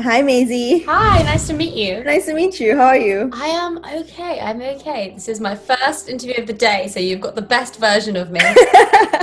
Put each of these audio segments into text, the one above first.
Hi, Maisie. Hi, nice to meet you. Nice to meet you. How are you? I am okay. I'm okay. This is my first interview of the day, so you've got the best version of me.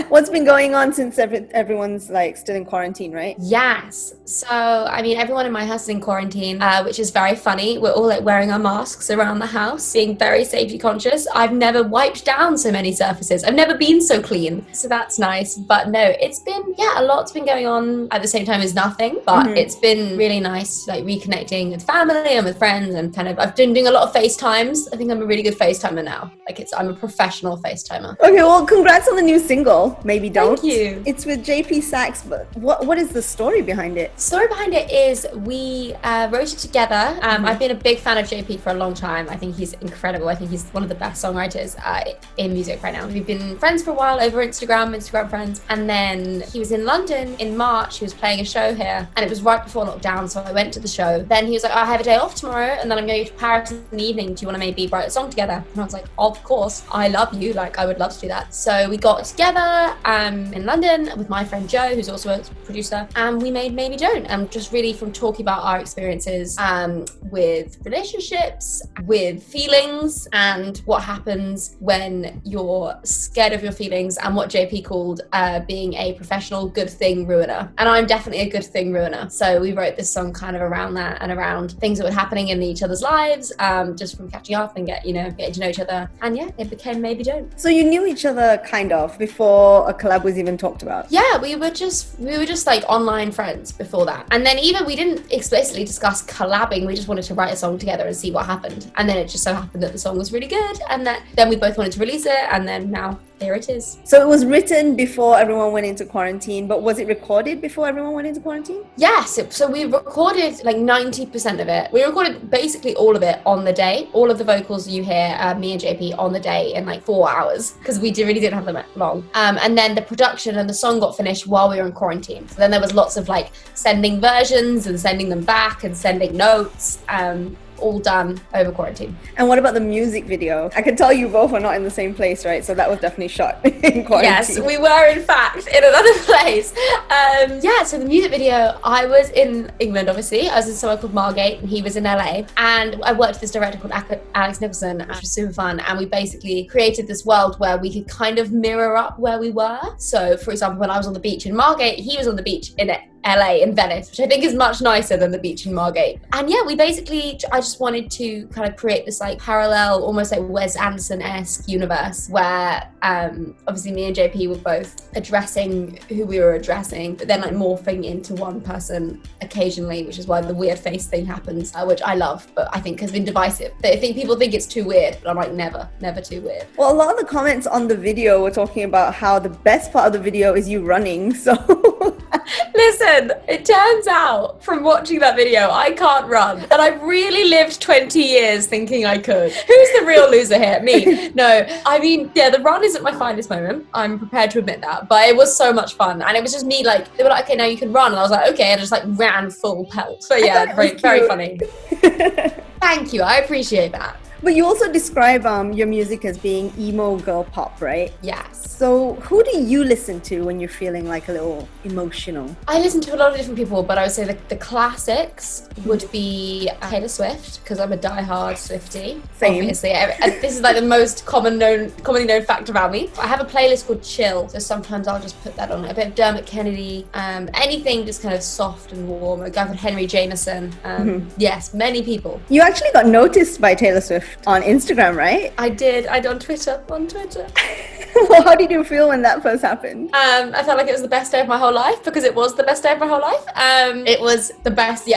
What's been going on since everyone's like still in quarantine, right? Yes. So, I mean, everyone in my house is in quarantine, which is very funny. We're all like wearing our masks around the house, being very safety conscious. I've never wiped down so many surfaces. I've never been so clean. So that's nice. But no, it's been, a lot's been going on at the same time as nothing. But it's been really nice, like reconnecting with family and with friends, and kind of, I've been doing a lot of FaceTimes. I think I'm a really good FaceTimer now. I'm a professional FaceTimer. Okay, well, congrats on the new single. Maybe don't. Thank you. It's with JP Sax, but what is the story behind it? Story behind it is we wrote it together. I've been a big fan of JP for a long time. I think he's incredible. I think he's one of the best songwriters in music right now. We've been friends for a while over Instagram friends. And then he was in London in March. He was playing a show here, and it was right before lockdown, so I went to the show. Then he was like, I have a day off tomorrow, and then I'm going to Paris in the evening. Do you want to maybe write a song together? And I was like, of course, I love you. Like, I would love to do that. So we got together in London with my friend Joe, who's also a producer, and we made Maybe Don't. And just really from talking about our experiences with relationships, with feelings, and what happens when you're scared of your feelings, and what JP called being a professional good thing ruiner. And I'm definitely a good thing ruiner. So we wrote this song kind of around that and around things that were happening in each other's lives, just from catching up and getting to know each other. And yeah, it became Maybe Don't. So you knew each other kind of before a collab was even talked about? Yeah, we were just like online friends before that. And then even we didn't explicitly discuss collabing. We just wanted to write a song together and see what happened. And then it just so happened that the song was really good, and then we both wanted to release it, and then now there it is. So it was written before everyone went into quarantine, but was it recorded before everyone went into quarantine? Yes. So we recorded like 90% of it. We recorded basically all of it on the day. All of the vocals you hear, me and JP on the day in like 4 hours, because we really didn't have them long. And then the production and the song got finished while we were in quarantine. So then there was lots of like sending versions and sending them back and sending notes. All done over quarantine. And what about the music video? I can tell you both are not in the same place, right? So that was definitely shot in quarantine. Yes, we were in fact in another place. So the music video, I was in England, obviously. I was in somewhere called Margate, and he was in LA. And I worked with this director called Alex Nicholson, which was super fun. And we basically created this world where we could kind of mirror up where we were. So for example, when I was on the beach in Margate, he was on the beach in LA, in Venice, which I think is much nicer than the beach in Margate. And yeah, I just wanted to kind of create this like parallel, almost like Wes Anderson-esque universe where obviously me and JP were both addressing who we were addressing, but then like morphing into one person occasionally, which is why the weird face thing happens, which I love, but I think has been divisive. I think people think it's too weird, but I'm like, never too weird. Well, a lot of the comments on the video were talking about how the best part of the video is you running, so... Listen, it turns out from watching that video, I can't run. And I've really lived 20 years thinking I could. Who's the real loser here? Me. No, I mean, yeah, the run isn't my finest moment. I'm prepared to admit that. But it was so much fun. And it was just me, like, they were like, okay, now you can run. And I was like, okay. And I just like ran full pelt. But yeah, very funny. Thank you. I appreciate that. But you also describe your music as being emo girl pop, right? Yes. So who do you listen to when you're feeling like a little emotional? I listen to a lot of different people, but I would say the classics would be Taylor Swift, because I'm a diehard Swiftie. Same. Obviously. And this is like the most commonly known fact about me. I have a playlist called Chill, so sometimes I'll just put that on. A bit of Dermot Kennedy, anything just kind of soft and warm. A guy called Henry Jameson. Yes, many people. You actually got noticed by Taylor Swift on Instagram, right? I did on Twitter. Well, how did you feel when that first happened? I felt like it was the best day of my whole life, because it was the best day of my whole life. It was the best day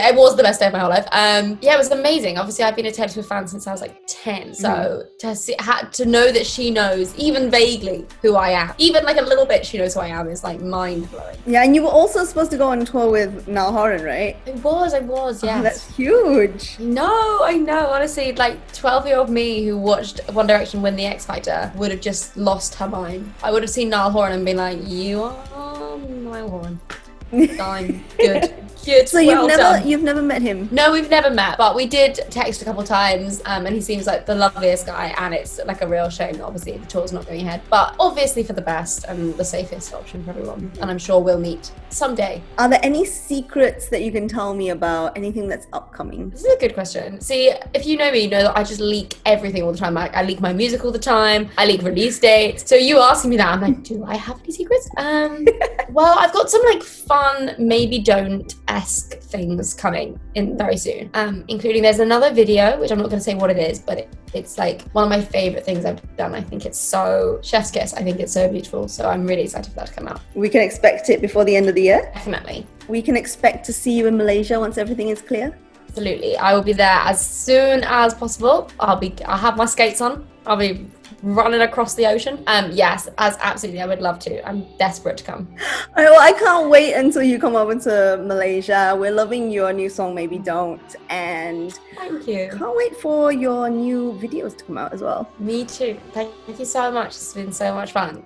of my whole life. It was amazing. Obviously, I've been a Taylor Swift fan since I was like 10. So to know that she knows, even vaguely, who I am, even like a little bit she knows who I am, is like mind-blowing. Yeah, and you were also supposed to go on tour with Niall Horan, right? I was, yes. Oh, that's huge. No, I know. Honestly, like 12-year-old me who watched One Direction win the X Factor would have just lost her mind. I would have seen Niall Horan and been like, you are Niall Horan. I'm good. Good. So you've never met him? No, we've never met, but we did text a couple times, and he seems like the loveliest guy, and it's like a real shame that obviously the tour's not going ahead, but obviously for the best and the safest option for everyone, and I'm sure we'll meet someday. Are there any secrets that you can tell me about anything that's upcoming? This is a good question. See, if you know me, you know that I just leak everything all the time. Like, I leak my music all the time. I leak release dates. So you asking me that, I'm like, do I have any secrets? Well, I've got some like fun, maybe don't-esque things coming in very soon. Including there's another video, which I'm not going to say what it is, but it's like one of my favorite things I've done. I think it's so chef's kiss. I think it's so beautiful. So I'm really excited for that to come out. We can expect it before the end of the year? Definitely. We can expect to see you in Malaysia once everything is clear? Absolutely. I will be there as soon as possible. I'll have my skates on. I'll be running across the ocean. Yes, absolutely. I would love to. I'm desperate to come. All right, well, I can't wait until you come over to Malaysia. We're loving your new song, Maybe Don't. And thank you. Can't wait for your new videos to come out as well. Me too. Thank you so much. It's been so much fun.